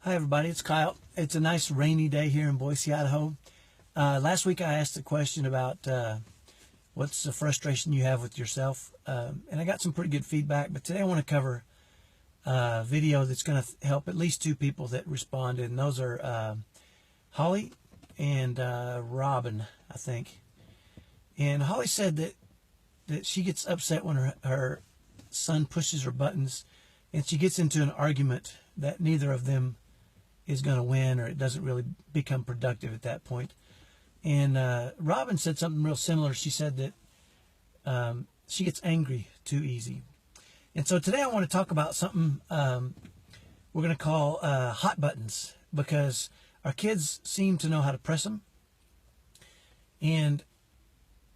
Hi everybody, it's Kyle. It's a nice rainy day here in Boise, Idaho. Last week I asked a question about what's the frustration you have with yourself, and I got some pretty good feedback, but today I want to cover a video that's going to help at least two people that responded, and those are Holly and Robin, I think. And Holly said that she gets upset when her son pushes her buttons and she gets into an argument that neither of them is going to win, or it doesn't really become productive at that point. And Robin said something real similar. She said that she gets angry too easy. And so today I want to talk about something we're going to call hot buttons, because our kids seem to know how to press them, and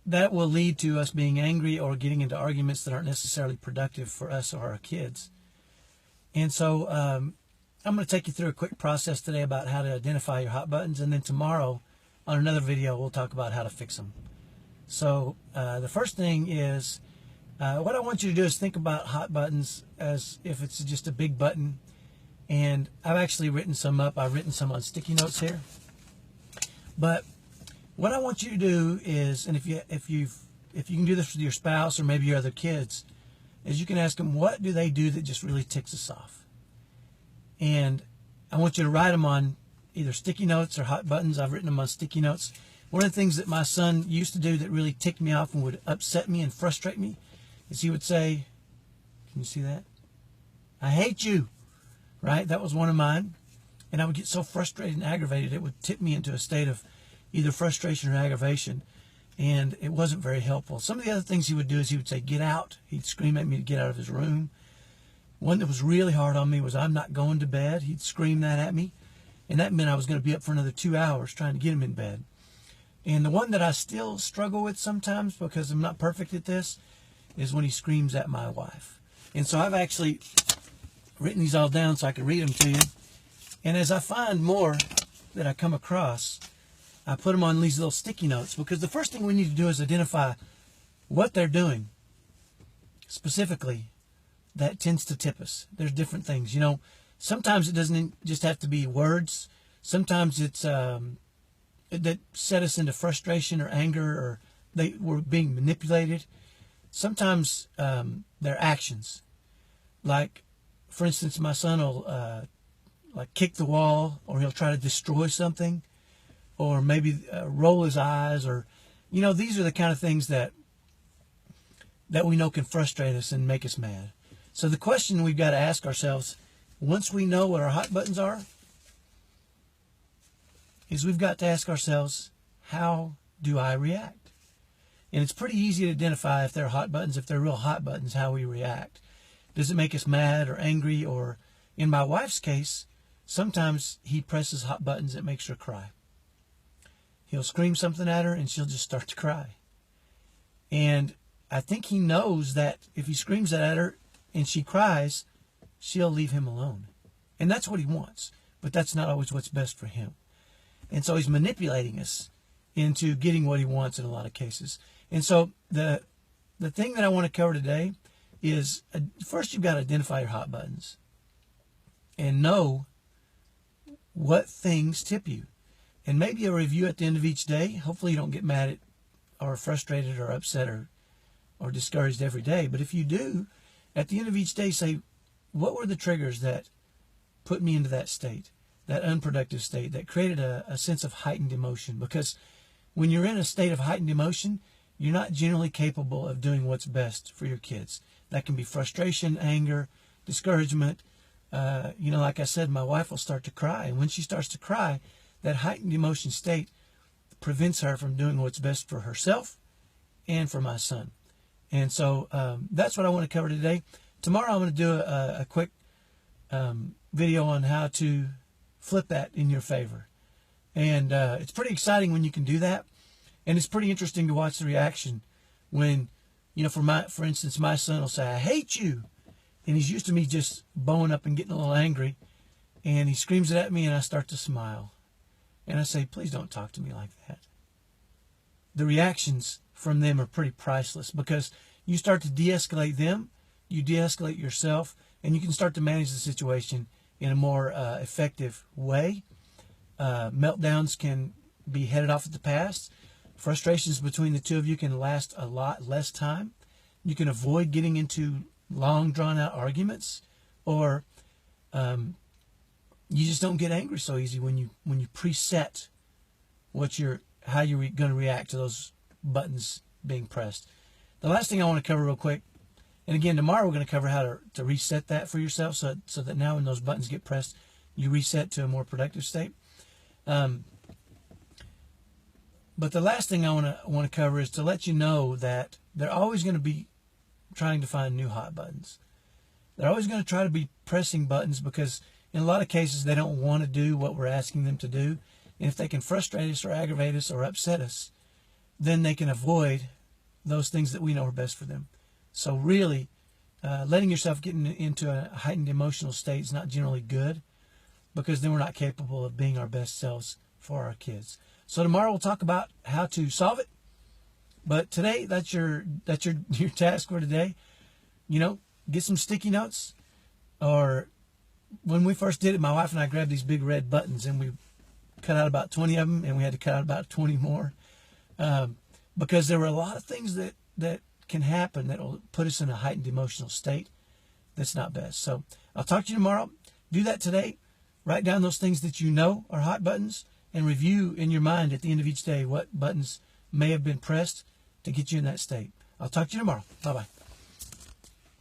that will lead to us being angry or getting into arguments that aren't necessarily productive for us or our kids. And so I'm going to take you through a quick process today about how to identify your hot buttons, and then tomorrow on another video we'll talk about how to fix them. So the first thing is, what I want you to do is think about hot buttons as if it's just a big button. And I've actually written some up. I've written some on sticky notes here. But what I want you to do is, and if you can do this with your spouse or maybe your other kids, is you can ask them, what do they do that just really ticks us off? And I want you to write them on either sticky notes or hot buttons. I've written them on sticky notes. One of the things that my son used to do that really ticked me off and would upset me and frustrate me is he would say, can you see that? I hate you, right? That was one of mine. And I would get so frustrated and aggravated, it would tip me into a state of either frustration or aggravation. And it wasn't very helpful. Some of the other things he would do is he would say, get out. He'd scream at me to get out of his room. One that was really hard on me was, I'm not going to bed. He'd scream that at me. And that meant I was going to be up for another 2 hours trying to get him in bed. And the one that I still struggle with sometimes, because I'm not perfect at this, is when he screams at my wife. And so I've actually written these all down so I can read them to you. And as I find more that I come across, I put them on these little sticky notes, because the first thing we need to do is identify what they're doing specifically that tends to tip us. There's different things. You know, sometimes it doesn't just have to be words. Sometimes it's that set us into frustration or anger, or we're being manipulated. Sometimes they're actions. Like, for instance, my son will like kick the wall, or he'll try to destroy something, or maybe roll his eyes, or, you know, these are the kind of things that we know can frustrate us and make us mad. So the question we've got to ask ourselves, once we know what our hot buttons are, is we've got to ask ourselves, how do I react? And it's pretty easy to identify if they're hot buttons, if they're real hot buttons, how we react. Does it make us mad or angry? Or in my wife's case, sometimes he presses hot buttons that makes her cry. He'll scream something at her and she'll just start to cry. And I think he knows that if he screams that at her and she cries, she'll leave him alone. And that's what he wants. But that's not always what's best for him. And so he's manipulating us into getting what he wants in a lot of cases. And so the thing that I want to cover today is, first you've got to identify your hot buttons and know what things tip you. And maybe a review at the end of each day. Hopefully you don't get mad at or frustrated or upset or discouraged every day. But if you do, at the end of each day, say, what were the triggers that put me into that state, that unproductive state, that created a sense of heightened emotion? Because when you're in a state of heightened emotion, you're not generally capable of doing what's best for your kids. That can be frustration, anger, discouragement. You know, like I said, my wife will start to cry. And when she starts to cry, that heightened emotion state prevents her from doing what's best for herself and for my son. And so that's what I want to cover today. Tomorrow I'm going to do a quick video on how to flip that in your favor. And it's pretty exciting when you can do that. And it's pretty interesting to watch the reaction when, you know, for instance, my son will say, I hate you. And he's used to me just bowing up and getting a little angry. And he screams it at me and I start to smile. And I say, please don't talk to me like that. The reactions from them are pretty priceless, because you start to de-escalate them, you de-escalate yourself, and you can start to manage the situation in a more effective way. Meltdowns can be headed off at the past. Frustrations between the two of you can last a lot less time. You can avoid getting into long, drawn-out arguments, or you just don't get angry so easy when you preset how you're going to react to those buttons being pressed. The last thing I want to cover real quick, and again, tomorrow we're going to cover how to reset that for yourself, so that now when those buttons get pressed, you reset to a more productive state. But the last thing I want to cover is to let you know that they're always going to be trying to find new hot buttons. They're always going to try to be pressing buttons because in a lot of cases they don't want to do what we're asking them to do. And if they can frustrate us or aggravate us or upset us, then they can avoid those things that we know are best for them. So really, letting yourself get into a heightened emotional state is not generally good, because then we're not capable of being our best selves for our kids. So tomorrow we'll talk about how to solve it. But today, that's your task for today. Get some sticky notes. Or when we first did it, my wife and I grabbed these big red buttons and we cut out about 20 of them, and we had to cut out about 20 more because there were a lot of things that can happen that will put us in a heightened emotional state that's not best. So I'll talk to you tomorrow. Do that today. Write down those things that you know are hot buttons, and review in your mind at the end of each day what buttons may have been pressed to get you in that state. I'll talk to you tomorrow. Bye-bye.